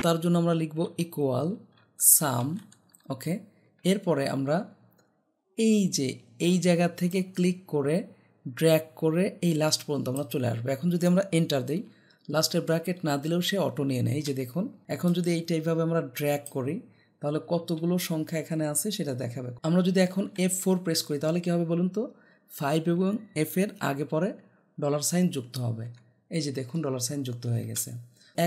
তার জন্য আমরা লিখব ইকুয়াল সাম। ওকে, এরপরে আমরা এই জায়গা থেকে ক্লিক করে ড্র্যাগ করে এই লাস্ট পর্যন্ত আমরা চলে আসবো। এখন যদি আমরা এন্টার দিই, লাস্টের ব্র্যাকেট না দিলেও সে অটো নিয়ে নেয়। এই যে দেখুন, এখন যদি এইভাবে আমরা ড্র্যাগ করি তাহলে কতগুলো সংখ্যা এখানে আছে সেটা দেখাবে। আমরা যদি এখন F4 প্রেস করি তাহলে কী হবে বলুন তো, 5 এবং F এর আগে পরে $সাইন যুক্ত হবে। এই যে দেখুন $সাইন যুক্ত হয়ে গেছে।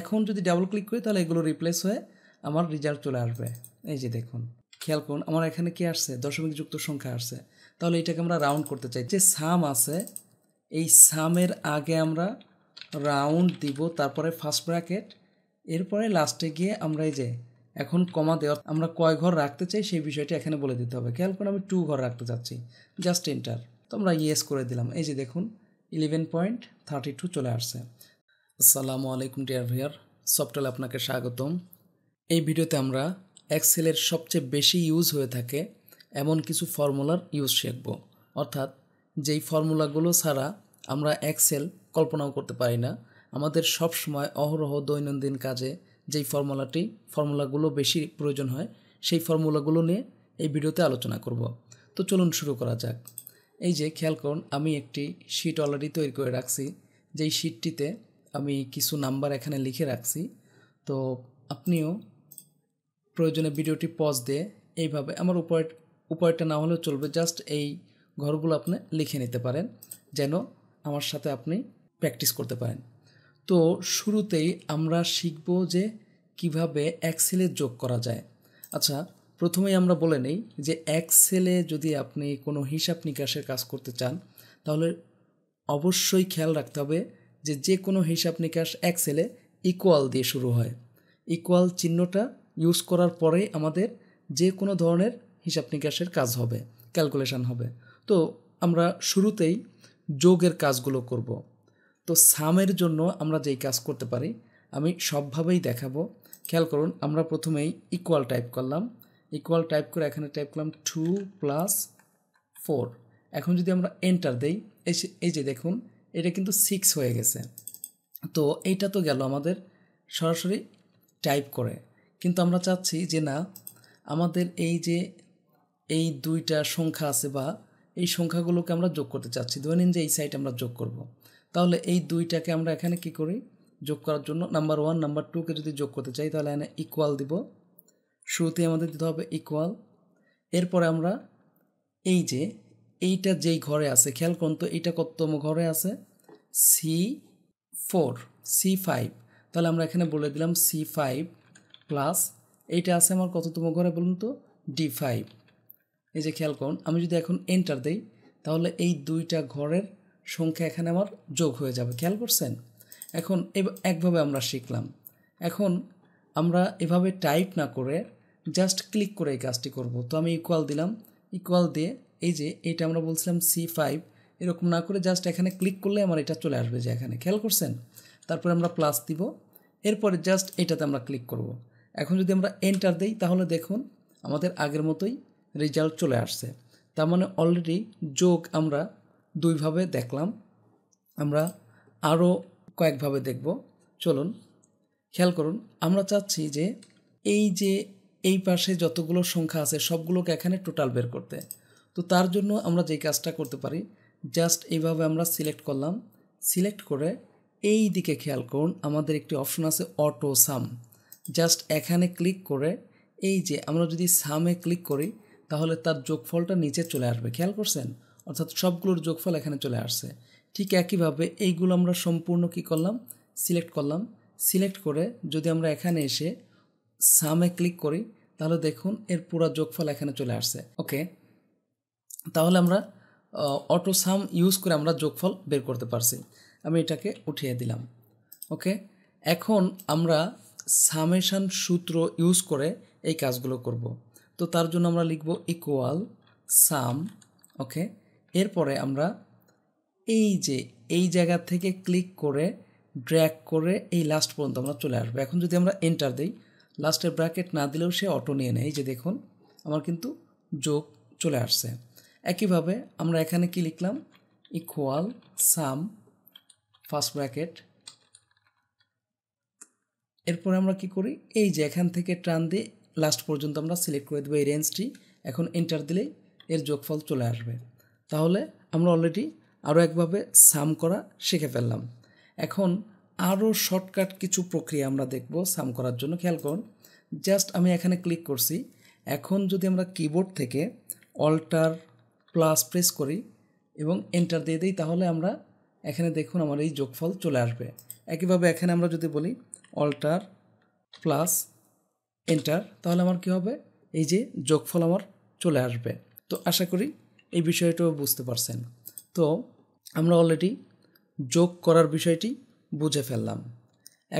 এখন যদি ডাবল ক্লিক করি তাহলে এগুলো রিপ্লেস হয়ে আমার রেজাল্ট চলে আসবে। এই যে দেখুন, খেয়াল করুন আমার এখানে কি আসছে, দশমিক যুক্ত সংখ্যা আসছে। তাহলে এটাকে আমরা রাউন্ড করতে চাই। যে সাম আছে এই সামের আগে আমরা রাউন্ড দিব, তারপরে ফার্স্ট ব্র্যাকেট, এরপরে লাস্টে গিয়ে আমরা এই যে এখন কমা দেওয়া আমরা কয় ঘর রাখতে চাই সেই বিষয়টি এখানে বলে দিতে হবে। খেয়াল করুন আমি 2 ঘর রাখতে চাচ্ছি, জাস্ট এন্টার। তো আমরা ইয়েস করে দিলাম। এই যে দেখুন 11.32 চলে আসছে। আসসালামু আলাইকুম ডিয়ার ভিউয়ার, সফটওয়্যারে আপনাকে স্বাগতম। এই ভিডিওতে আমরা এক্সেলের সবচেয়ে বেশি ইউজ হয়ে থাকে এমন কিছু ফর্মুলার ইউজ শিখব। অর্থাৎ যেই ফর্মুলাগুলো ছাড়া আমরা এক্সেল কল্পনাও করতে পারি না। আমাদের সব সময় অহরহ দৈনন্দিন কাজে যেই ফর্মুলাগুলো বেশি প্রয়োজন হয় সেই ফর্মুলাগুলো নিয়ে এই ভিডিওতে আলোচনা করব। তো চলুন শুরু করা যাক। এই যে খেয়াল করুন আমি একটি শিট অলরেডি তৈরি করে রাখছি, যেই শিটটিতে আমি কিছু নাম্বার এখানে লিখে রাখছি। তো আপনিও প্রয়োজনে ভিডিওটি পজ দিয়ে এইভাবে, আমার উপায়টা না হলেও চলবে, জাস্ট এই ঘরগুলো আপনি লিখে নিতে পারেন যেন আমার সাথে আপনি প্র্যাকটিস করতে পারেন। তো শুরুতেই আমরা শিখব যে কিভাবে এক্সেলে যোগ করা যায়। আচ্ছা, প্রথমেই আমরা বলে নেই যে এক্সেলে যদি আপনি কোনো হিসাব নিকাশের কাজ করতে চান তাহলে অবশ্যই খেয়াল রাখতে হবে যে কোনো হিসাব নিকাশ এক্সেলে ইকুয়াল দিয়ে শুরু হয়। ইকুয়াল চিহ্নটা ইউজ করার পরেই আমাদের যে কোনো ধরনের হিসাব নিকাশের কাজ হবে, ক্যালকুলেশন হবে। তো আমরা শুরুতেই যোগের কাজগুলো করব। তো সামের জন্য আমরা যেই কাজ করতে পারি আমি সবভাবেই দেখাবো। খেয়াল করুন আমরা প্রথমেই ইকুয়াল টাইপ করলাম, ইকুয়াল টাইপ করে এখানে টাইপ করলাম 2 + 4। এখন যদি আমরা এন্টার দেই, এই যে দেখুন এটা কিন্তু 6 হয়ে গেছে। তো এইটা তো গেল আমাদের সরাসরি টাইপ করে, কিন্তু আমরা চাচ্ছি যে না, আমাদের এই যে এই দুইটা সংখ্যা আছে বা এই সংখ্যাগুলোকে আমরা যোগ করতে চাচ্ছি। ধরে নিন যে এই সাইড আমরা যোগ করব। তাহলে এই দুইটাকে আমরা এখানে কি করি, যোগ করার জন্য নাম্বার 1 নাম্বার 2কে যদি যোগ করতে চাই তাহলে এখানে ইকুয়াল দিব। শুরুতেই আমাদের দিতে হবে ইকুয়াল। এরপরে আমরা এই যে এইটা যেই ঘরে আছে, খেয়াল করুন তো এইটা কততম ঘরে আছে, C4 C5। তাহলে আমরা এখানে বলে দিলাম C5 প্লাস এইটা আছে আমার কততম ঘরে বলুন তো, D5। এই যে খেয়াল করুন আমি যদি এখন এন্টার দেই তাহলে এই দুইটা ঘরের সংখ্যা এখানে আমার যোগ হয়ে যাবে। খেয়াল করছেন? এখন একভাবে আমরা শিখলাম। এখন আমরা এভাবে টাইপ না করে জাস্ট ক্লিক করে এই কাজটি করব। তো আমি ইকুয়াল দিলাম, ইকুয়াল দিয়ে এই যে এইটা আমরা বলছিলাম C5, এরকম না করে জাস্ট এখানে ক্লিক করলে আমার এটা চলে আসবে যে এখানে, খেয়াল করছেন? তারপরে আমরা প্লাস দিব, এরপরে জাস্ট এটাতে আমরা ক্লিক করব। এখন যদি আমরা এন্টার দেই তাহলে দেখুন আমাদের আগের মতোই রেজাল্ট চলে আসছে। তার মানে অলরেডি যোগ আমরা দুইভাবে দেখলাম, আমরা আরও কয়েকভাবে দেখব। চলুন খেয়াল করুন আমরা চাচ্ছি যে এই পাশে যতগুলো সংখ্যা আছে সবগুলোকে এখানে টোটাল বের করতে। তো তার জন্য আমরা যেই কাজটা করতে পারি, জাস্ট এইভাবে আমরা সিলেক্ট করলাম, সিলেক্ট করে এই দিকে খেয়াল করুন আমাদের একটি অপশন আছে অটো সাম। জাস্ট এখানে ক্লিক করে এই যে আমরা যদি সামে ক্লিক করি তাহলে তার যোগফলটা নিচে চলে আসবে। খেয়াল করছেন? অর্থাৎ সবগুলোর যোগফল এখানে চলে আসছে। ঠিক একইভাবে এইগুলো আমরা সম্পূর্ণ কি করলাম, সিলেক্ট করলাম। সিলেক্ট করে যদি আমরা এখানে এসে সামে ক্লিক করি তাহলে দেখুন এর পুরো যোগফল এখানে চলে আসছে। ওকে, তাহলে আমরা অটো সাম ইউজ করে আমরা যোগফল বের করতে পারছি। আমি এটাকে উঠিয়ে দিলাম। ওকে, এখন আমরা সামেশন সূত্র ইউজ করে এই কাজগুলো করব। তো তার জন্য আমরা লিখব ইকুয়াল সাম। ওকে, এরপরে আমরা এই জায়গা থেকে ক্লিক করে ড্র্যাগ করে এই লাস্ট পর্যন্ত আমরা চলে আসবো। এখন যদি আমরা এন্টার দিই, লাস্টের ব্র্যাকেট না দিলেও সে অটো নিয়ে নেয়। এই যে দেখুন আমার কিন্তু যোগ চলে আসছে। একইভাবে আমরা এখানে কি লিখলাম, ইকুয়াল সাম ফার্স্ট ব্র্যাকেট এরপরে আমরা কি করি, এই যে এখান থেকে টান দিয়ে লাস্ট পর্যন্ত আমরা সিলেক্ট করে দেবো এই রেঞ্জটি। এখন এন্টার দিলেই এর যোগফল চলে আসবে। তাহলে আমরা অলরেডি আরও একভাবে সাম করা শিখে ফেললাম। এখন আরও শর্টকাট কিছু প্রক্রিয়া আমরা দেখব সাম করার জন্য। খেয়াল করুন, জাস্ট আমি এখানে ক্লিক করছি। এখন যদি আমরা কিবোর্ড থেকে অল্টার প্লাস প্রেস করি এবং এন্টার দিয়ে দিই, তাহলে আমরা এখানে দেখুন আমার এই যোগফল চলে আসবে। একইভাবে এখানে আমরা যদি বলি অল্টার প্লাস এন্টার, তাহলে আমার কী হবে, এই যে যোগফল আমার চলে আসবে। তো আশা করি এই বিষয়টাও বুঝতে পারছেন। তো আমরা অলরেডি যোগ করার বিষয়টি বুঝে ফেললাম।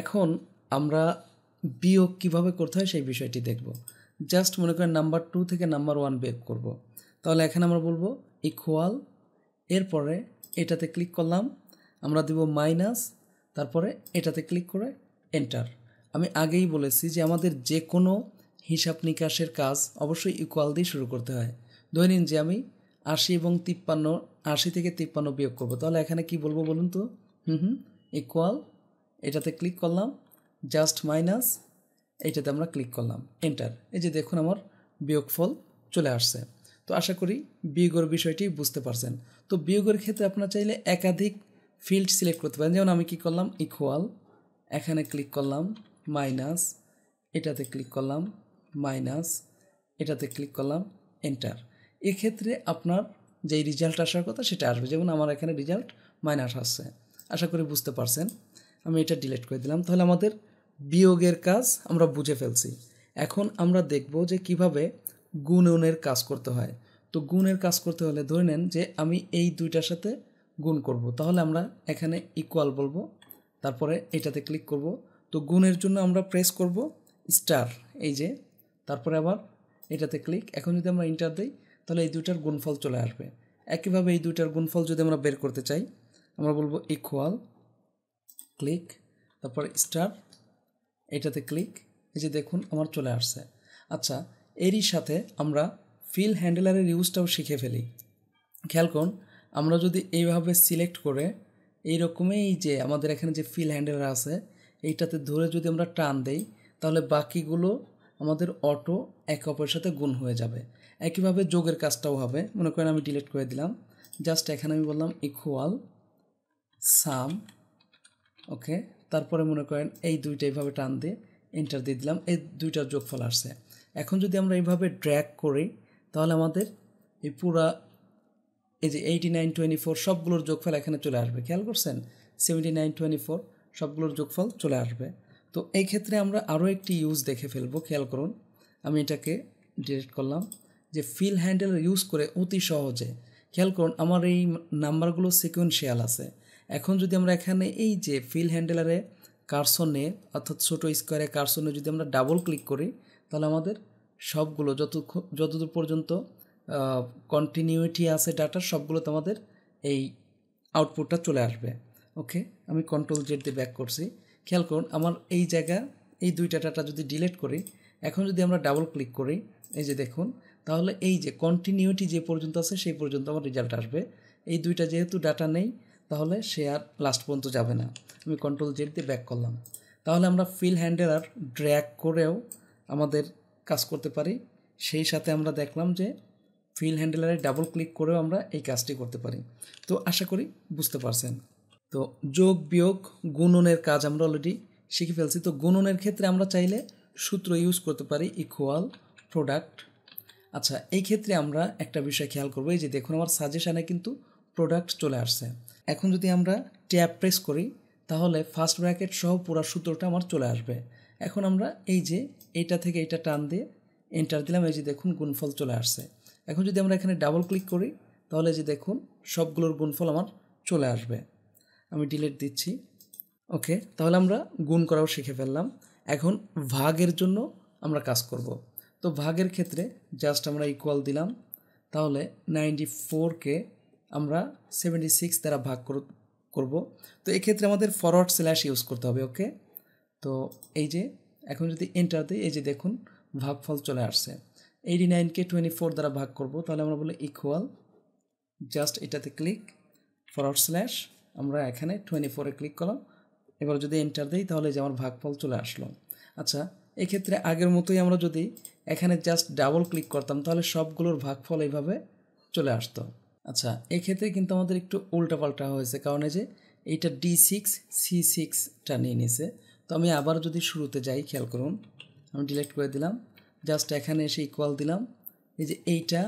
এখন আমরা বিয়োগ কিভাবে করতে হয় সেই বিষয়টি দেখব। জাস্ট মনে করেন নাম্বার 2 থেকে নাম্বার 1 বিয়োগ করব। তাহলে এখানে আমরা বলবো ইকুয়াল, এরপরে এটাতে ক্লিক করলাম, আমরা দিব মাইনাস, তারপরে এটাতে ক্লিক করে এন্টার। আমি আগেই বলেছি যে আমাদের যে কোনো হিসাব নিকাশের কাজ অবশ্যই ইকুয়াল দিয়ে শুরু করতে হয়। ধরে নিন যে আমি 80 এবং 53, 80 থেকে 53 বিয়োগ করব, তাহলে এখানে কি বলবো বলুন তো? ইকুয়াল, এটাতে ক্লিক করলাম, জাস্ট মাইনাস, এইটাতে আমরা ক্লিক করলাম, এন্টার। এই যে দেখুন আমার বিয়োগফল চলে আসছে। তো আশা করি বিয়োগের বিষয়টি বুঝতে পারছেন। তো বিয়োগের ক্ষেত্রে আপনারা চাইলে একাধিক ফিল্ড সিলেক্ট করতে পারেন। যেমন আমি কি করলাম, ইকুয়াল, এখানে ক্লিক করলাম, মাইনাস, এটাতে ক্লিক করলাম, মাইনাস, এটাতে ক্লিক করলাম, এন্টার। এক্ষেত্রে আপনার যেই রেজাল্ট আসার কথা সেটা আসবে। যেমন আমার এখানে রেজাল্ট মাইনাস আসছে। আশা করি বুঝতে পারছেন। আমি এটা ডিলিট করে দিলাম। তাহলে আমাদের বিয়োগের কাজ আমরা বুঝে ফেলছি। এখন আমরা দেখব যে কিভাবে গুণনের কাজ করতে হয়। তো গুণের কাজ করতে হলে ধরে নেন যে আমি এই দুইটার সাথে গুণ করব, তাহলে আমরা এখানে ইকুয়াল বলবো, তারপরে এটাতে ক্লিক করব। তো গুণের জন্য আমরা প্রেস করব স্টার, এই যে, তারপরে আবার এটাতে ক্লিক। এখন যদি আমরা এন্টার দিই, তাহলে এই দুইটার গুণফল চলে আসবে। একইভাবে এই দুইটার গুণফল যদি আমরা বের করতে চাই, আমরা বলবো ইকুয়াল, ক্লিক, তারপর স্টার, এটাতে ক্লিক। এই যে দেখুন আমার চলে আসছে। আচ্ছা, এরই সাথে আমরা ফিল হ্যান্ডেলারের ইউজটাও শিখে ফেলি। খেয়াল করুন, আমরা যদি এইভাবে সিলেক্ট করে এইরকমই যে আমাদের এখানে যে ফিল হ্যান্ডেলার আছে এইটাতে ধরে যদি আমরা টান দেই, তাহলে বাকিগুলো আমাদের অটো একে অপরের সাথে গুণ হয়ে যাবে। একইভাবে যোগের কাজটাও হবে। মনে করেন আমি ডিলিট করে দিলাম, জাস্ট এখানে আমি বললাম ইকুয়াল সাম, ওকে, তারপরে মনে করেন এই দুইটা এইভাবে টান দিয়ে এন্টার দিয়ে দিলাম, এই দুইটার যোগফল আসছে। এখন যদি আমরা এইভাবে ড্র্যাগ করি, তাহলে আমাদের এই পুরা এই যে 8924 সবগুলোর যোগফল এখানে চলে আসবে। খেয়াল করছেন, 7924 সবগুলোর যোগফল চলে আসবে। তো এই ক্ষেত্রে আমরা আরও একটি ইউজ দেখে ফেলবো। খেয়াল করুন, আমি এটাকে ডিলিট করলাম, যে ফিল হ্যান্ডেল ইউজ করে অতি সহজে, খেয়াল করুন আমার এই নাম্বারগুলো সিকোয়েন্সিয়াল আছে। এখন যদি আমরা এখানে এই যে ফিল হ্যান্ডেলারে কার্সনে, অর্থাৎ ছোটো স্কোয়ারে কার্সনে যদি আমরা ডাবল ক্লিক করি, তাহলে আমাদের সবগুলো যতদূর পর্যন্ত কন্টিনিউটি আছে ডাটার সবগুলোতে আমাদের এই আউটপুটটা চলে আসবে। ওকে, আমি কন্ট্রোল জেড দিয়ে ব্যাক করছি। খেয়াল করুন আমার এই জায়গা, এই দুইটা ডাটা যদি ডিলিট করি, এখন যদি আমরা ডাবল ক্লিক করি, এই যে দেখুন, তাহলে এই যে কন্টিনিউটি যে পর্যন্ত আছে সেই পর্যন্ত আমার রেজাল্ট আসবে। এই দুইটা যেহেতু ডাটা নেই, তাহলে সে আর লাস্ট পর্যন্ত যাবে না। আমি কন্ট্রোল জেড দিয়ে ব্যাক করলাম। তাহলে আমরা ফিল হ্যান্ডেলার ড্র্যাগ করেও আমাদের কাজ করতে পারি। সেই সাথে আমরা দেখলাম যে ফিল হ্যান্ডেলারে ডাবল ক্লিক করেও আমরা এই কাজটি করতে পারি। তো আশা করি বুঝতে পারছেন। তো যোগ বিয়োগ গুণনের কাজ আমরা অলরেডি শিখে ফেলছি। তো গুণনের ক্ষেত্রে আমরা চাইলে সূত্র ইউজ করতে পারি ইকুয়াল প্রোডাক্ট। আচ্ছা, এই ক্ষেত্রে আমরা একটা বিষয় খেয়াল করবো, এই যে দেখুন আমার সাজেশানে কিন্তু প্রোডাক্ট চলে আসছে। এখন যদি আমরা ট্যাব প্রেস করি, তাহলে ফার্স্ট ব্র্যাকেট সহ পুরো সূত্রটা আমার চলে আসবে। এখন আমরা এই যে এইটা থেকে এটা টান দিয়ে এন্টার দিলাম, এই যে দেখুন গুণফল চলে আসছে। এখন যদি আমরা এখানে ডাবল ক্লিক করি, তাহলে যে দেখুন সবগুলোর গুণফল আমার চলে আসবে। আমি ডিলিট দিচ্ছি। ওকে, তাহলে আমরা গুণ করাও শিখে ফেললাম। এখন ভাগের জন্য আমরা কাজ করব। তো ভাগের ক্ষেত্রে জাস্ট আমরা ইকুয়াল দিলাম, তাহলে 94কে আমরা 76 দ্বারা ভাগ করব। তো এক্ষেত্রে আমাদের ফরওয়ার্ড স্ল্যাশ ইউজ করতে হবে। ওকে, তো এই যে এখন যদি এন্টার দিই, এই যে দেখুন ভাগফল চলে আসছে। 89কে 24 দ্বারা ভাগ করব, তাহলে আমরা বলি ইকুয়াল, জাস্ট এটাতে ক্লিক, ফরওয়ার্ড স্ল্যাশ, আমরা এখানে 24-এ ক্লিক করলাম, এবার যদি এন্টার দিই তাহলে যে আমার ভাগফল চলে আসলো। আচ্ছা, এক্ষেত্রে আগের মতোই আমরা যদি এখানে জাস্ট ডাবল ক্লিক করতাম তাহলে সবগুলোর ভাগফল এইভাবে চলে আসতো। আচ্ছা, এক্ষেত্রে কিন্তু আমাদের একটু উল্টাপাল্টা হয়েছে, কারণ এই যে এইটা D6 C6টা নিয়ে নিছে। তো আমি আবার যদি শুরুতে যাই, খেয়াল করুন, আমি ডিলিট করে দিলাম, জাস্ট এখানে এসে ইকুয়াল দিলাম, এই যে এইটা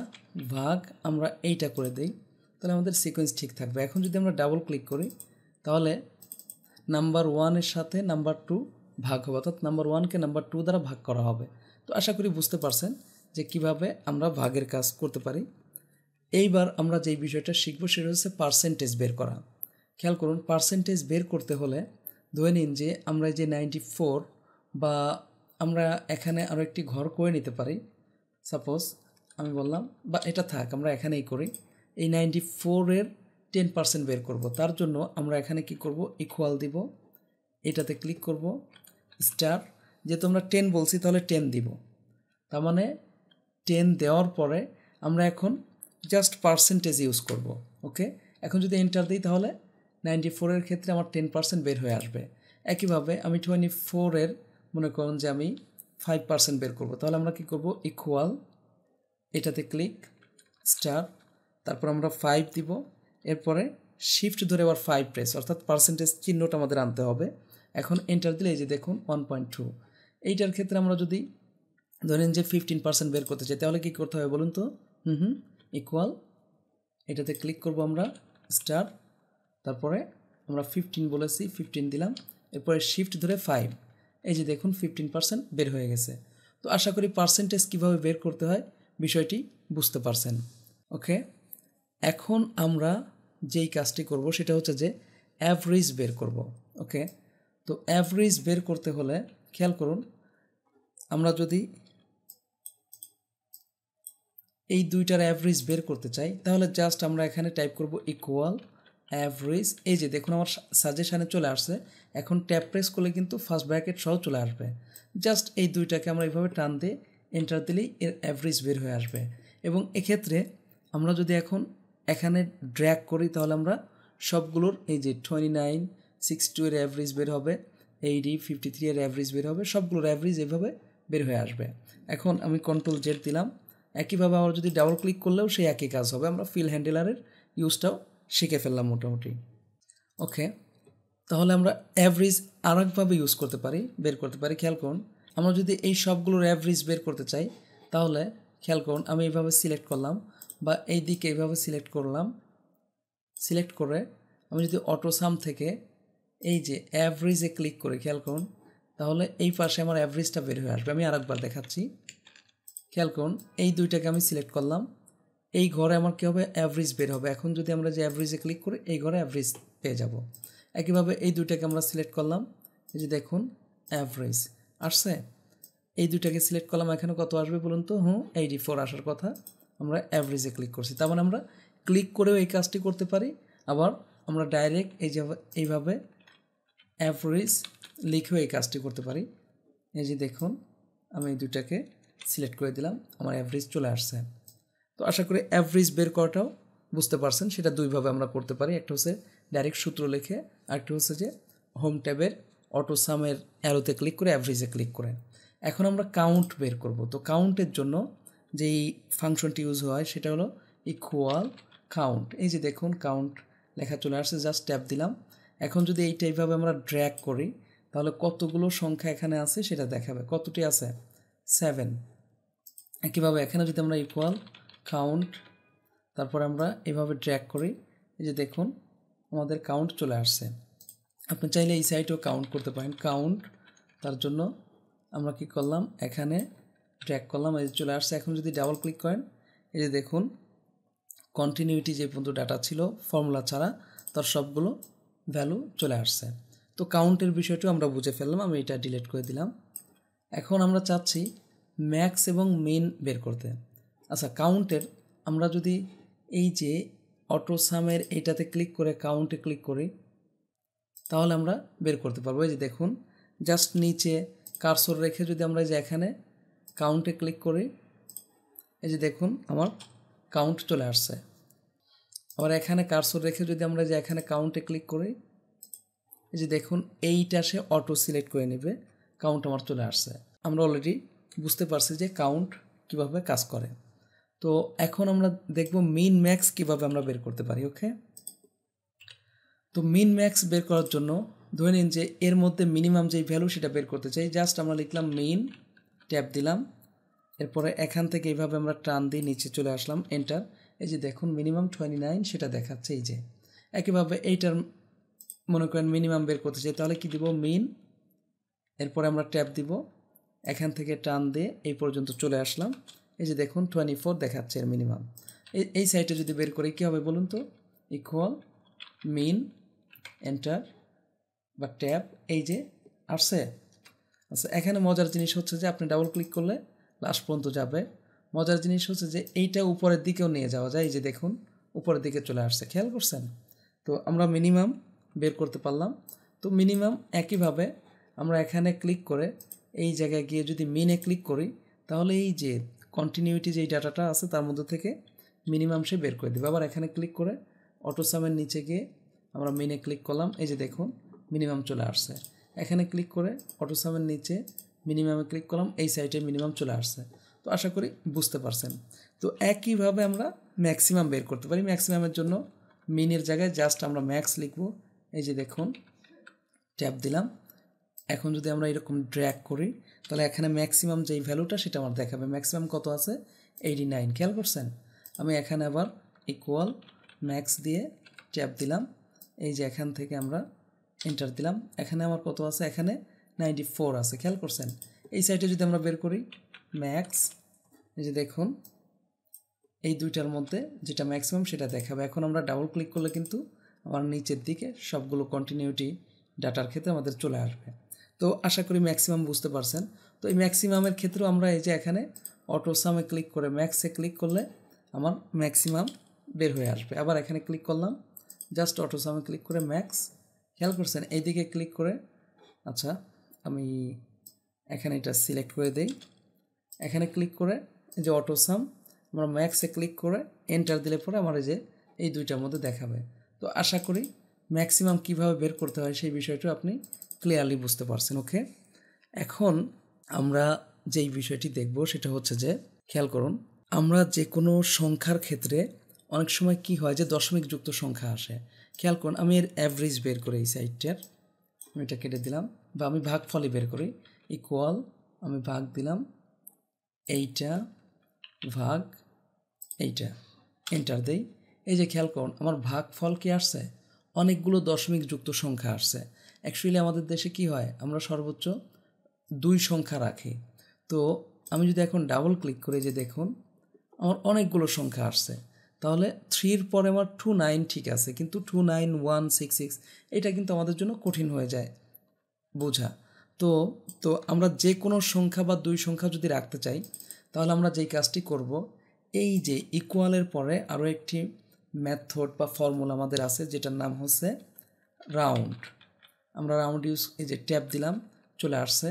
ভাগ আমরা এইটা করে দিই, তাহলে আমাদের সিকোয়েন্স ঠিক থাকবে। এখন যদি আমরা ডাবল ক্লিক করি তাহলে নাম্বার 1-এর সাথে নাম্বার 2 ভাগ হবে, অর্থাৎ নাম্বার 1কে নাম্বার 2 দ্বারা ভাগ করা হবে। তো আশা করি বুঝতে পারছেন যে কিভাবে আমরা ভাগের কাজ করতে পারি। এইবার আমরা যেই বিষয়টা শিখব সেটা হচ্ছে পার্সেন্টেজ বের করা। খেয়াল করুন, পার্সেন্টেজ বের করতে হলে ধরে নিন যে আমরা যে 94 বা আমরা এখানে আরও একটি ঘর করে নিতে পারি। সাপোজ আমি বললাম, বা এটা থাক, আমরা এখানেই করি, এই 94-এর 10% বের করব। তার জন্য আমরা এখানে কি করব, ইকুয়াল দিব, এটাতে ক্লিক করব, স্টার, যেহেতু আমরা 10 বলছি তাহলে 10 দিব। তার মানে 10 দেওয়ার পরে আমরা এখন জাস্ট পার্সেন্টেজ ইউজ করব। ওকে, এখন যদি এন্টার দিই তাহলে 94-এর ক্ষেত্রে আমার 10% বের হয়ে আসবে। একইভাবে আমি 24-এর মনে করুন যে আমি 5% বের করব, তাহলে আমরা কি করব, ইকুয়াল, এটাতে ক্লিক, স্টার, তারপর আমরা 5 দিব, এরপরে শিফট ধরে আবার 5 প্রেস, অর্থাৎ পার্সেন্টেজ চিহ্নটা আমাদের আনতে হবে। এখন এন্টার দিলে এই যে দেখুন 1.2। এইটার ক্ষেত্রে আমরা যদি ধরেন যে 15% বের করতে চাই তাহলে কী করতে হবে বলুন তো, ইকুয়াল, এটাতে ক্লিক করব আমরা, স্টার, তারপরে আমরা 15 বলেছি, 15 দিলাম, এরপরে শিফট ধরে 5, এই যে দেখুন 15% বের হয়ে গেছে। তো আশা করি পার্সেন্টেজ কীভাবে বের করতে হয় বিষয়টি বুঝতে পারছেন। ওকে, এখন আমরা যেই কাজটি করব সেটা হচ্ছে যে অ্যাভারেজ বের করব। ওকে, তো অ্যাভারেজ বের করতে হলে খেয়াল করুন, আমরা যদি এই দুইটার অ্যাভারেজ বের করতে চাই তাহলে জাস্ট আমরা এখানে টাইপ করব ইকুয়াল অ্যাভারেজ, এই যে দেখুন আমার সাজেশানে চলে আসছে। এখন ট্যাব প্রেস করলে কিন্তু ফার্স্ট ব্র্যাকেট সহ চলে আসবে। জাস্ট এই দুইটাকে আমরা এইভাবে টান দিয়ে এন্টার দিলেই এর অ্যাভারেজ বের হয়ে আসবে। এবং এক্ষেত্রে আমরা যদি এখন এখানে ড্র্যাগ করি তাহলে আমরা সবগুলোর এই যে 29, 62 এর অ্যাভারেজ বের হবে, 80, 53 এর অ্যাভারেজ বের হবে, সবগুলোর অ্যাভারেজ এইভাবে বের হয়ে আসবে। এখন আমি Ctrl Z দিলাম, একইভাবে আমরা যদি ডাবল ক্লিক করলেও সেই একই কাজ হবে। আমরা ফিল হ্যান্ডেলারের ইউজটাও শিখে ফেললাম মোটামুটি। ওকে, তাহলে আমরা অ্যাভারেজ আরেকভাবে ইউজ করতে পারি, বের করতে পারি। খেয়াল করুন, আমরা যদি এই সবগুলোর অ্যাভারেজ বের করতে চাই তাহলে খেয়াল করুন, আমি এইভাবে সিলেক্ট করলাম বা এই দিকে এইভাবে সিলেক্ট করলাম, সিলেক্ট করে আমি যদি অটো সাম থেকে এই যে অ্যাভারেজে ক্লিক করে খেয়াল করুন, তাহলে এই পাশে আমার অ্যাভারেজটা বের হয়ে আসবে। আমি আরেকবার দেখাচ্ছি, খেয়াল করুন, এই দুইটাকে আমি সিলেক্ট করলাম, এই ঘরে আমার কী হবে, অ্যাভারেজ বের হবে। এখন যদি আমরা যে অ্যাভারেজে ক্লিক করি এই ঘরে অ্যাভারেজ পেয়ে যাব। একইভাবে এই দুইটাকে আমরা সিলেক্ট করলাম, এই যে দেখুন অ্যাভারেজ আসছে। এই দুইটাকে সিলেক্ট করলাম, এখানে কত আসবে বলুন তো, 84 আসার কথা, আমরা অ্যাভারেজে ক্লিক করছি। তার মানে আমরা ক্লিক করেও এই কাজটি করতে পারি, আবার আমরা ডাইরেক্ট এইভাবে অ্যাভারেজ লিখেও এই কাজটি করতে পারি। এই যে দেখুন আমি এই দুইটাকে সিলেক্ট করে দিলাম, আমার অ্যাভারেজ চলে আসছে। তো আশা করি অ্যাভারেজ বের করাটাও বুঝতে পারছেন। সেটা দুইভাবে আমরা করতে পারি, একটা হচ্ছে ডাইরেক্ট সূত্র লিখে, আরেকটা হচ্ছে যে হোম ট্যাবের অটো সামের অ্যারোতে ক্লিক করে অ্যাভারেজে ক্লিক করে। এখন আমরা কাউন্ট বের করব। তো কাউন্টের জন্য যেই ফাংশনটি ইউজ হয় সেটা হলো ইকুয়াল কাউন্ট। এই যে দেখুন কাউন্ট লেখা চলে আসছে, জাস্ট ট্যাপ দিলাম। এখন যদি এইটা এইভাবে আমরা ড্র্যাগ করি তাহলে কতগুলো সংখ্যা এখানে আছে সেটা দেখাবে। কতটি আছে, 7। একইভাবে এখানে যদি আমরা ইকুয়াল কাউন্ট, তারপর আমরা এভাবে ড্র্যাগ করি, এই যে দেখুন আমাদের কাউন্ট চলে আসছে। আপনি চাইলে এই সাইটেও কাউন্ট করতে পারেন, কাউন্ট। তার জন্য আমরা কি করলাম, এখানে ড্র্যাগ করলাম, এই যে চলে আসছে। এখন যদি ডাবল ক্লিক করেন এই যে দেখুন কন্টিনিউটি যে পর্যন্ত ডাটা ছিল ফর্মুলা ছাড়া তার সবগুলো ভ্যালু চলে আসছে। তো কাউন্টের বিষয়টিও আমরা বুঝে ফেললাম, আমি এটা ডিলিট করে দিলাম। এখন আমরা চাচ্ছি ম্যাক্স এবং মিন বের করতে। আচ্ছা, কাউন্টের আমরা যদি এই যে অটো সামের এইটাতে ক্লিক করে কাউন্টে ক্লিক করি তাহলে আমরা বের করতে পারবো। এই যে দেখুন জাস্ট নিচে কার্সর রেখে যদি আমরা যে এখানে কাউন্টে ক্লিক করি, এই যে দেখুন আমার কাউন্ট চলে আসছে। আবার এখানে কার্সর রেখে যদি আমরা যে এখানে কাউন্টে ক্লিক করি এই যে দেখুন এইটা সে অটো সিলেক্ট করে নেবে, কাউন্ট আমার চলে আসছে। আমরা অলরেডি বুঝতে পারছি যে কাউন্ট কিভাবে কাজ করে। তো এখন আমরা দেখব মিন ম্যাক্স কিভাবে আমরা বের করতে পারি। ওকে, তো মিন ম্যাক্স বের করার জন্য ধরে নিন যে এর মধ্যে মিনিমাম যেই ভ্যালু সেটা বের করতে চাই। জাস্ট আমরা লিখলাম মিন, ট্যাব দিলাম, এরপরে এখান থেকে এইভাবে আমরা টান দিয়ে নিচে চলে আসলাম, এন্টার। এই যে দেখুন মিনিমাম 29 সেটা দেখাচ্ছে। এই যে একইভাবে এইটার মনে করেন মিনিমাম বের করতে চাই, তাহলে কি দিব, মিন, এরপরে আমরা ট্যাব দিব, এখান থেকে টান দিয়ে এই পর্যন্ত চলে আসলাম। এই যে দেখুন 24 দেখাচ্ছে এর মিনিমাম। এই সাইডে যদি বের করি কী হবে বলুন তো, ইকুয়াল মিন, এন্টার বা ট্যাব, এই যে আসছে। আচ্ছা, এখানে মজার জিনিস হচ্ছে যে আপনি ডাবল ক্লিক করলে লাস্ট পর্যন্ত যাবে। মজার জিনিস হচ্ছে যে এইটা উপরের দিকেও নিয়ে যাওয়া যায়। এই যে দেখুন উপরের দিকে চলে আসছে, খেয়াল করছেন? তো আমরা মিনিমাম বের করতে পারলাম। তো মিনিমাম একইভাবে আমরা এখানে ক্লিক করে এই জায়গায় গিয়ে যদি মিনে ক্লিক করি, তাহলে এই যে কন্টিনিউটি যেই ডাটাটা আছে তার মধ্যে থেকে মিনিমাম সে বের করে দেবে। আবার এখানে ক্লিক করে অটোসামের নিচে গিয়ে আমরা মিনে ক্লিক করলাম, এই যে দেখুন মিনিমাম চলে আসছে। এখানে ক্লিক করে অটোসামের নিচে মিনিমামে ক্লিক করলাম, এই সাইডে মিনিমাম চলে আসছে। তো আশা করি বুঝতে পারছেন। তো একইভাবে আমরা ম্যাক্সিমাম বের করতে পারি। ম্যাক্সিমামের জন্য মিনের জায়গায় জাস্ট আমরা ম্যাক্স লিখব। এই যে দেখুন ট্যাব দিলাম, এখন যদি আমরা এরকম ড্র্যাগ করি তাহলে এখানে ম্যাক্সিমাম যেই ভ্যালুটা সেটা আমার দেখাবে। ম্যাক্সিমাম কত আছে, 89, খেয়াল করছেন? আমি এখানে আবার ইকুয়াল ম্যাক্স দিয়ে ট্যাব দিলাম, এই যে এখান থেকে আমরা এন্টার দিলাম, এখানে আমার কত আছে, এখানে 94 আছে, খেয়াল করছেন? এই সাইডে যদি আমরা বের করি ম্যাক্স, এই যে দেখুন এই দুইটার মধ্যে যেটা ম্যাক্সিমাম সেটা দেখাবে। এখন আমরা ডাবল ক্লিক করলে কিন্তু আমার নিচের দিকে সবগুলো কন্টিনিউটি ডাটার ক্ষেত্রে আমাদের চলে আসবে। তো আশা করি ম্যাক্সিমাম বুঝতে পারছেন। তো এই ম্যাক্সিমামের ক্ষেত্রেও আমরা এই যে এখানে অটোসামে ক্লিক করে ম্যাক্সে ক্লিক করলে আমার ম্যাক্সিমাম বের হয়ে আসবে। আবার এখানে ক্লিক করলাম, জাস্ট অটোসামে ক্লিক করে ম্যাক্স, খেয়াল করছেন? এই দিকে ক্লিক করে, আচ্ছা আমি এখানে এটা সিলেক্ট করে দেই, এখানে ক্লিক করে এই যে অটোসাম আমরা ম্যাক্সে ক্লিক করে এন্টার দিলে পরে আমার এই যে এই দুইটার মধ্যে দেখাবে। তো আশা করি ম্যাক্সিমাম কিভাবে বের করতে হয় সেই বিষয়টা আপনি ক্লিয়ারলি বুঝতে পারছেন। ওকে, এখন আমরা যেই বিষয়টি দেখব সেটা হচ্ছে যে, খেয়াল করুন, আমরা যে কোনো সংখ্যার ক্ষেত্রে অনেক সময় কি হয় যে দশমিক যুক্ত সংখ্যা আসে। খেয়াল করুন, আমি এর অ্যাভারেজ বের করি, এই সাইডটার আমি এটা কেটে দিলাম, বা আমি ভাগফলই বের করি, ইকুয়াল আমি ভাগ দিলাম এইটা ভাগ এইটা, এন্টার দেই। এই যে খেয়াল করুন আমার ভাগফল কি আসছে, অনেকগুলো দশমিক যুক্ত সংখ্যা আসছে। অ্যাকচুয়ালি আমাদের দেশে কি হয়, আমরা সর্বোচ্চ 2 সংখ্যা রাখি। তো আমি যদি এখন ডাবল ক্লিক করি, যে দেখুন আমার অনেকগুলো সংখ্যা আসছে, তাহলে 3-র পরে আমার 29 ঠিক আছে, কিন্তু 29166 এটা কিন্তু আমাদের জন্য কঠিন হয়ে যায় বোঝা। তো তো আমরা যে কোনো সংখ্যা বা 2 সংখ্যা যদি রাখতে চাই, তাহলে আমরা যেই কাজটি করব, এই যে ইকুয়ালের পরে আরও একটি মেথড বা ফর্মুলা আমাদের আছে, যেটার নাম হচ্ছে রাউন্ড। আমরা রাউন্ড ইউজ, এই যে ট্যাব দিলাম, চলে আসছে।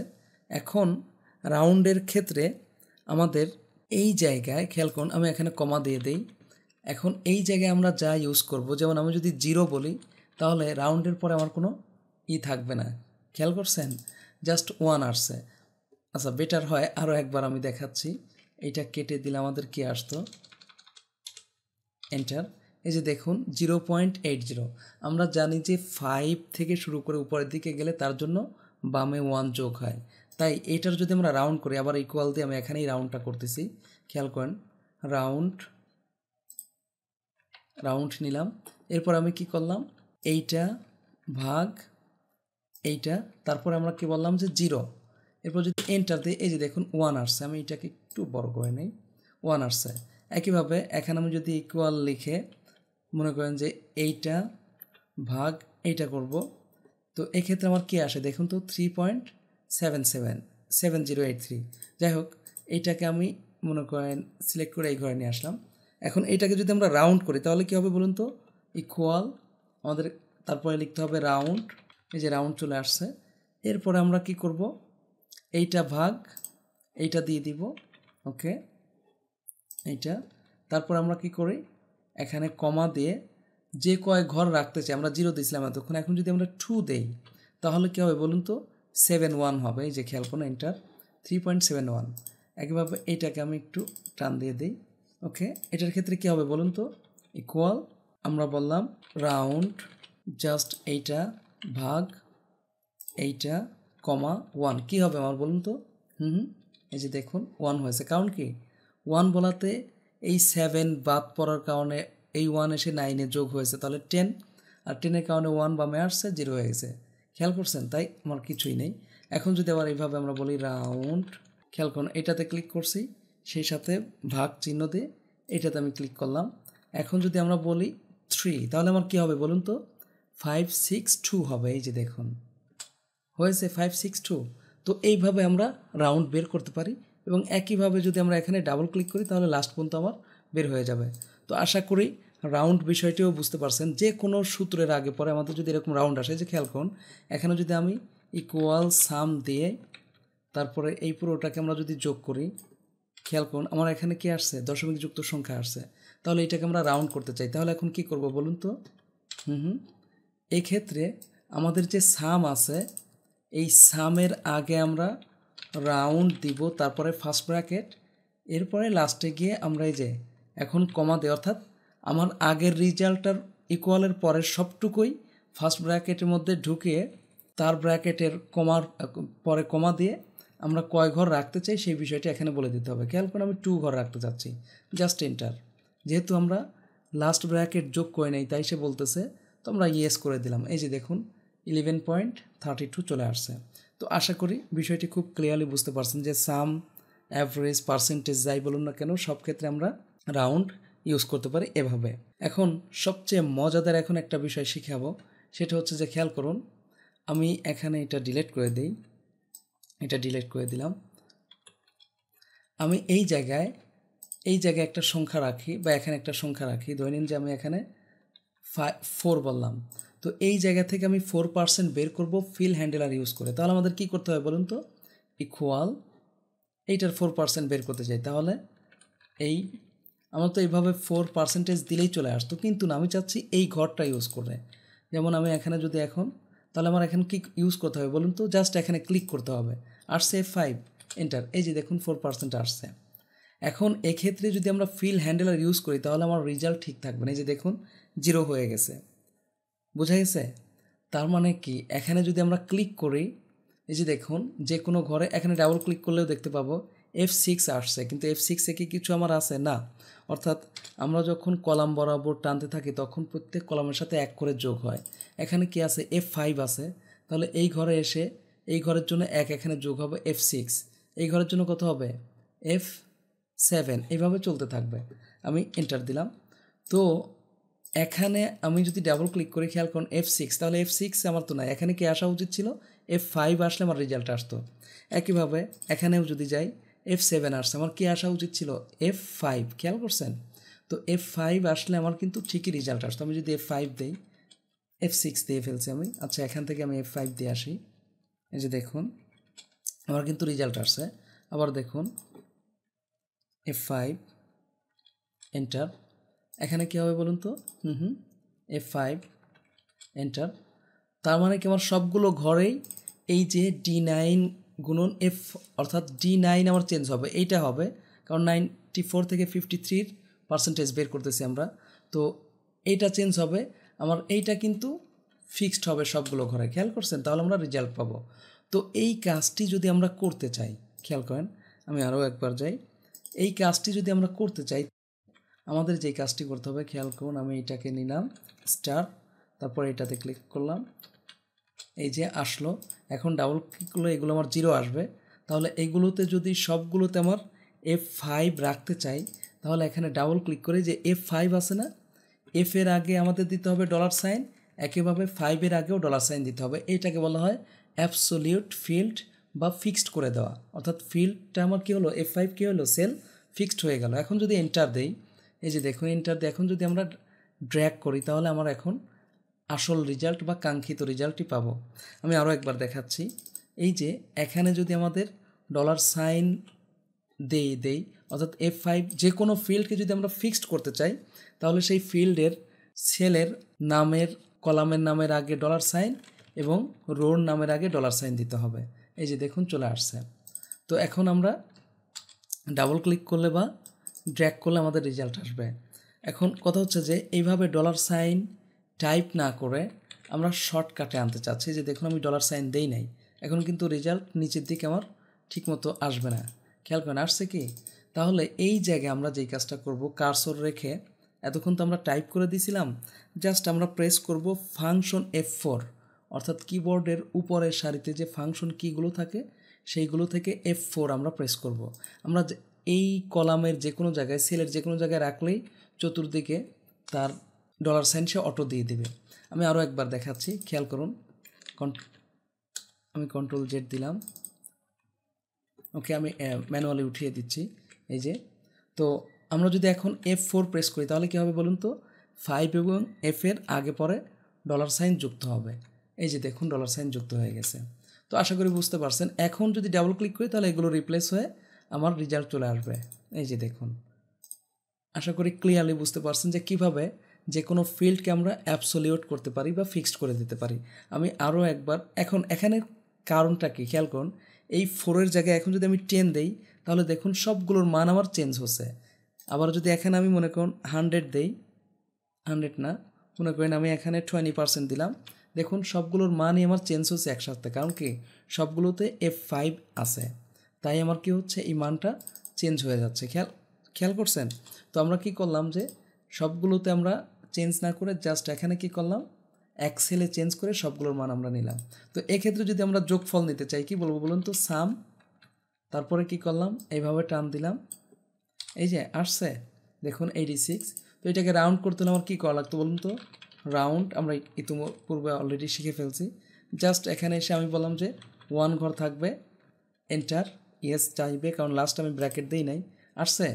এখন রাউন্ডের ক্ষেত্রে আমাদের এই জায়গায় খেয়াল করুন, আমি এখানে কমা দিয়ে দেই। এখন এই জায়গায় আমরা যা ইউজ করব, যেমন আমি যদি 0 বলি তাহলে রাউন্ডের পরে আমার কোনো থাকবে না, খেয়াল করছেন? জাস্ট 1 আসছে। আচ্ছা, বেটার হয় আরও একবার আমি দেখাচ্ছি, এইটা কেটে দিলে আমাদের কি আসতো, এন্টার। এই যে দেখুন 0.80, আমরা জানি যে 5 থেকে শুরু করে উপরের দিকে গেলে তার জন্য বামে 1 যোগ হয়। তাই এইটার যদি আমরা রাউন্ড করি, আবার ইকুয়াল দিয়ে আমি এখানেই রাউন্ডটা করতেছি, খেয়াল করেন, রাউন্ড নিলাম। এরপর আমি কি করলাম, এইটা ভাগ এইটা, তারপরে আমরা কি বললাম যে 0, এরপর যদি এন্টার দিই, এই যে দেখুন 1 আসছে। আমি এটাকে একটু বড় করে নিই, 1 আসছে। একইভাবে এখানে আমি যদি ইকুয়াল লিখে মনে করেন যে এইটা ভাগ এইটা করব, তো এক্ষেত্রে আমার কি আসে দেখুন তো, 3.777083। যাই হোক, এইটাকে আমি মনে করেন সিলেক্ট করে এই ঘরে নিয়ে আসলাম। এখন এইটাকে যদি আমরা রাউন্ড করি তাহলে কি হবে বলুন তো, ইকুয়াল আমাদের তারপরে লিখতে হবে রাউন্ড, এই যে রাউন্ড চলে আসছে। এরপরে আমরা কি করব, এইটা ভাগ এইটা দিয়ে দিব, ওকে এইটা। তারপর আমরা কি করি, এখানে কমা দিয়ে যে কয় ঘর রাখতে চাই আমরা 0 দিয়েছিলাম এতক্ষণ, এখন যদি আমরা 2 দেই তাহলে কী হবে বলুন তো 71 হবে। এই যে খেয়াল করুন এন্টার 3.71। একইভাবে এইটাকে আমি একটু টান দিয়ে দিই। ওকে, এটার ক্ষেত্রে কী হবে বলুন তো ইকুয়াল আমরা বললাম রাউন্ড জাস্ট এইটা ভাগ এইটা কমা 1 কী হবে আমার বলুন তো এই যে দেখুন 1 হয়েছে। কারণ কি 1 বলাতে এই 7 বাদ পড়ার কারণে এই 1 এসে 9-এ যোগ হয়েছে, তাহলে 10, আর 10-এর কারণে 1 বামে আসছে 0 হয়ে গেছে। খেয়াল করছেন? তাই আমার কিছুই নেই। এখন যদি আবার এইভাবে আমরা বলি রাউন্ড, খেয়াল করুন এটাতে ক্লিক করছি, সেই সাথে ভাগ চিহ্ন দিয়ে এটাতে আমি ক্লিক করলাম। এখন যদি আমরা বলি 3 তাহলে আমার কী হবে বলুন তো 562 হবে। এই যে দেখুন হয়েছে 562। তো এইভাবে আমরা রাউন্ড বের করতে পারি, এবং একইভাবে যদি আমরা এখানে ডাবল ক্লিক করি তাহলে লাস্ট পর্যন্ত আমার বের হয়ে যাবে। তো আশা করি রাউন্ড বিষয়টিও বুঝতে পারছেন। যে কোনো সূত্রের আগে পরে আমাদের যদি এরকম রাউন্ড আসে, যে খেয়াল করুন এখানে যদি আমি ইকুয়াল সাম দিয়ে তারপরে এই পুরোটাকে আমরা যদি যোগ করি, খেয়াল করুন আমার এখানে কি আসছে দশমিক যুক্ত সংখ্যা আসছে। তাহলে এটাকে আমরা রাউন্ড করতে চাই, তাহলে এখন কি করব বলুন তো এই ক্ষেত্রে আমাদের যে সাম আছে এই সামের আগে আমরা রাউন্ড দিব, তারপরে ফার্স্ট ব্র্যাকেট, এরপরে লাস্টে গিয়ে আমরা এই যে এখন কমা দিই, অর্থাৎ আমার আগের রেজাল্টটার ইকুয়ালের পরের সবটুকুই ফার্স্ট ব্র্যাকেটের মধ্যে ঢুকিয়ে তার ব্র্যাকেটের কমার পরে কমা দিয়ে আমরা কয় ঘর রাখতে চাই সেই বিষয়টি এখানে বলে দিতে হবে। খেয়াল করে আমি 2 ঘর রাখতে চাচ্ছি, জাস্ট এন্টার। যেহেতু আমরা লাস্ট ব্র্যাকেট যোগ করে নেই তাই সে বলতেছে, তো আমরা ইয়েস করে দিলাম। এই যে দেখুন 11.32 চলে আসছে। তো আশা করি বিষয়টি খুব ক্লিয়ারলি বুঝতে পারছেন যে সাম, অ্যাভারেজ, পার্সেন্টেজ যাই বলুন না কেন সব ক্ষেত্রে আমরা রাউন্ড ইউজ করতে পারি এভাবে। এখন সবচেয়ে মজাদার এখন একটা বিষয় শিখাবো, সেটা হচ্ছে যে খেয়াল করুন আমি এখানে এটা ডিলিট করে দিই, এটা ডিলিট করে দিলাম। আমি এই জায়গায় একটা সংখ্যা রাখি বা এখানে একটা সংখ্যা রাখি, ধরে নিন যে আমি এখানে 4 বললাম। তো এই জায়গা থেকে আমি 4% বের করব ফিল হ্যান্ডেলার ইউজ করে। তাহলে আমাদের কি করতে হবে বলুন তো ইকুয়াল এইটার 4% বের করতে চাই, তাহলে এই আমার তো এইভাবে 4% দিলেই চলে আসতো, কিন্তু না আমি চাচ্ছি এই ঘরটা ইউজ করে। যেমন আমি এখানে যদি এখন, তাহলে আমার এখানে কি ইউজ করতে হবে বলুন তো জাস্ট এখানে ক্লিক করতে হবে, আসছে F5 এন্টার, এই যে দেখুন 4% আসছে। এখন এক্ষেত্রে যদি আমরা ফিল হ্যান্ডেলার ইউজ করি তাহলে আমার রেজাল্ট ঠিক থাকবে না, এই যে দেখুন 0 হয়ে গেছে। বোঝা গেছে? তার মানে কি এখানে যদি আমরা ক্লিক করি, এই যে দেখুন যে কোনো ঘরে এখানে ডাবল ক্লিক করলেও দেখতে পাবো F6 আসছে, কিন্তু F6-এ কি কিছু আমার আছে না। অর্থাৎ আমরা যখন কলাম বরাবর টানতে থাকি তখন প্রত্যেক কলামের সাথে 1 করে যোগ হয়। এখানে কি আছে F5 আছে, তাহলে এই ঘরে এসে এই ঘরের জন্য 1 এখানে যোগ হবে F6, এই ঘরের জন্য কত হবে F7, এইভাবে চলতে থাকবে। আমি এন্টার দিলাম। তো এখানে আমি যদি ডাবল ক্লিক করি খেয়াল করুন F6, তাহলে F6 আমার তো নাই, এখানে কি আসা উচিত ছিল F5 আসলে আমার রেজাল্ট আসতো। একইভাবে এখানেও যদি যাই F7 আসছে, আমার কি আসা উচিত ছিল F5, খেয়াল করছেন? তো F5 আসলে আমার কিন্তু ঠিকই রেজাল্ট আসতো। আমি যদি F5 দিই, F6 দিয়ে ফেলছি আমি, আচ্ছা এখান থেকে আমি F5 দিয়ে আসি, এই যে দেখুন আমার কিন্তু রেজাল্ট আসছে। আবার দেখুন F5 এন্টার, এখানে কী হবে বলুন তো F5 এন্টার। তার মানে কি আমার সবগুলো ঘরেই এই যে D9 গুণন F, অর্থাৎ D9 আমার চেঞ্জ হবে, এইটা হবে কারণ 94 থেকে 53% বের করতেছি আমরা, তো এইটা চেঞ্জ হবে আমার, এইটা কিন্তু ফিক্সড হবে সবগুলো ঘরে। খেয়াল করছেন? তাহলে আমরা রেজাল্ট পাবো। তো এই কাজটি যদি আমরা করতে চাই, খেয়াল করেন আমি আরও একবার যাই, এই কাজটি যদি আমরা করতে চাই আমাদের যেই কাজটি করতে হবে, খেয়াল করুন আমি এটাকে নিলাম স্টার, তারপর এটাতে ক্লিক করলাম, এই যে আসলো। এখন ডাবল ক্লিক করলে এগুলো আমার 0 আসবে। তাহলে এইগুলোতে যদি সবগুলোতে আমার F5 রাখতে চাই তাহলে এখানে ডাবল ক্লিক করে যে F5 আছে না, F এর আগে আমাদের দিতে হবে $, একইভাবে 5-এর আগেও $, দিতে হবে। এইটাকে বলা হয় অ্যাবসোলিউট ফিল্ড বা ফিক্সড করে দেওয়া, অর্থাৎ ফিল্ডটা আমার কী হলো F5 কী হলো সেল ফিক্সড হয়ে গেল। এখন যদি এন্টার দেই, এই যে দেখুন এন্টার দিয়ে এখন যদি আমরা ড্র্যাগ করি তাহলে আমার এখন আসল রেজাল্ট বা কাঙ্ক্ষিত রেজাল্টটি পাবো। আমি আরও একবার দেখাচ্ছি, এই যে এখানে যদি আমাদের $, দেই অর্থাৎ F5 যে কোনো ফিল্ডকে যদি আমরা ফিক্সড করতে চাই তাহলে সেই ফিল্ডের সেলের নামের কলামের নামের আগে ডলার সাইন এবং রোর নামের আগে ডলার সাইন দিতে হবে। এই যে দেখুন চলে আসছে। তো এখন আমরা ডাবল ক্লিক করলে বা ড্র্যাগ করলে আমাদের রেজাল্ট আসবে। এখন কথা হচ্ছে যে এইভাবে ডলার সাইন টাইপ না করে আমরা শর্টকাটে আনতে চাচ্ছি। যে দেখুন আমি ডলার সাইন দেই নাই, এখন কিন্তু রেজাল্ট নিচের দিকে আমার ঠিকমতো আসবে না। খেয়াল করেন আসছে কি? তাহলে এই জায়গায় আমরা যেই কাজটা করব, কার্সর রেখে এতক্ষণ তো আমরা টাইপ করে দিয়েছিলাম, জাস্ট আমরা প্রেস করব ফাংশন F4, অর্থাৎ কিবোর্ডের উপরের সারিতে যে ফাংশন কিগুলো থাকে সেইগুলো থেকে F4 আমরা প্রেস করব। আমরা এই কলামের যে কোনো জায়গায়, সেলের যে কোনো জায়গায় রাখলেই চতুর্দিকে তার ডলার সাইন সে অটো দিয়ে দেবে। আমি আরও একবার দেখাচ্ছি, খেয়াল করুন। আমি কন্ট্রোল জেড দিলাম, ওকে আমি ম্যানুয়ালি উঠিয়ে দিচ্ছি। এই যে, তো আমরা যদি এখন F4 প্রেস করি তাহলে কী হবে বলুন তো? 5 এবং F এর আগে পরে ডলার সাইন যুক্ত হবে। এই যে দেখুন ডলার সাইন যুক্ত হয়ে গেছে। তো আশা করি বুঝতে পারছেন। এখন যদি ডাবল ক্লিক করি তাহলে এগুলো রিপ্লেস হয়ে আমার রেজাল্ট চলে আসবে। এই যে দেখুন, আশা করি ক্লিয়ারলি বুঝতে পারছেন যে কীভাবে যে কোনো ফিল্ডকে আমরা অ্যাবসোলিউট করতে পারি বা ফিক্সড করে দিতে পারি। আমি আরও একবার, এখন এখানে কারণটা কি খেয়াল করুন। এই 4-এর জায়গায় এখন যদি আমি 10 দেই তাহলে দেখুন সবগুলোর মান আমার চেঞ্জ হচ্ছে। আবার যদি এখানে আমি মনে করুন 100 দেই, 100 না, মনে করেন আমি এখানে 20% দিলাম, দেখুন সবগুলোর মানই আমার চেঞ্জ হচ্ছে একসাথে। কারণ কি? সবগুলোতে F5 আছে, তাই আমার কি হচ্ছে এই মানটা চেঞ্জ হয়ে যাচ্ছে। খেয়াল করছেন? তো আমরা কি করলাম যে সবগুলোতে আমরা চেঞ্জ না করে জাস্ট এখানে কি করলাম, এক সেলে চেঞ্জ করে সবগুলোর মান আমরা নিলাম। তো এক্ষেত্রে যদি আমরা যোগফল নিতে চাই কি বলবো বলুন তো? সাম, তারপরে কি করলাম, এইভাবে টান দিলাম, এই যে আসছে দেখুন 86। তো এটাকে রাউন্ড করতে হলে আমার কী করা লাগতো বলুন তো? রাউন্ড আমরা ইতিপূর্বে অলরেডি শিখে ফেলছি। জাস্ট এখানে এসে আমি বললাম যে 1 ঘর থাকবে, এন্টার, ইয়েস চাইবে, কারণ লাস্ট আমি ব্র্যাকেট দিই নাই। আসছে?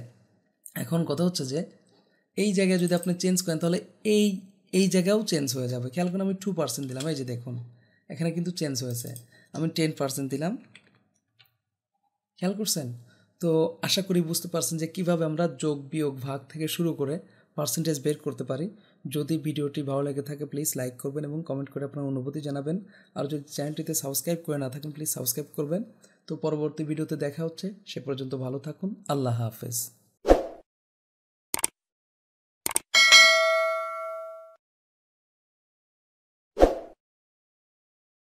এখন কথা হচ্ছে যে এই জায়গায় যদি আপনি চেঞ্জ করেন তাহলে এই জায়গাও চেঞ্জ হয়ে যাবে। খেয়াল করুন আমি 2% দিলাম, এই যে দেখুন এখানে কিন্তু চেঞ্জ হয়েছে। আমি 10% দিলাম, খেয়াল করছেন? তো আশা করি বুঝতে পারছেন যে কীভাবে আমরা যোগ বিয়োগ ভাগ থেকে শুরু করে পার্সেন্টেজ বের করতে পারি। যদি ভিডিওটি ভালো লেগে থাকে প্লিজ লাইক করবেন এবং কমেন্ট করে আপনার অনুভূতি জানাবেন। আর যদি চ্যানেলটিতে সাবস্ক্রাইব করে না থাকেন প্লিজ সাবস্ক্রাইব করবেন। তো পরবর্তী ভিডিওতে দেখা হচ্ছে, সে পর্যন্ত ভালো থাকুন। আল্লাহ হাফেজ।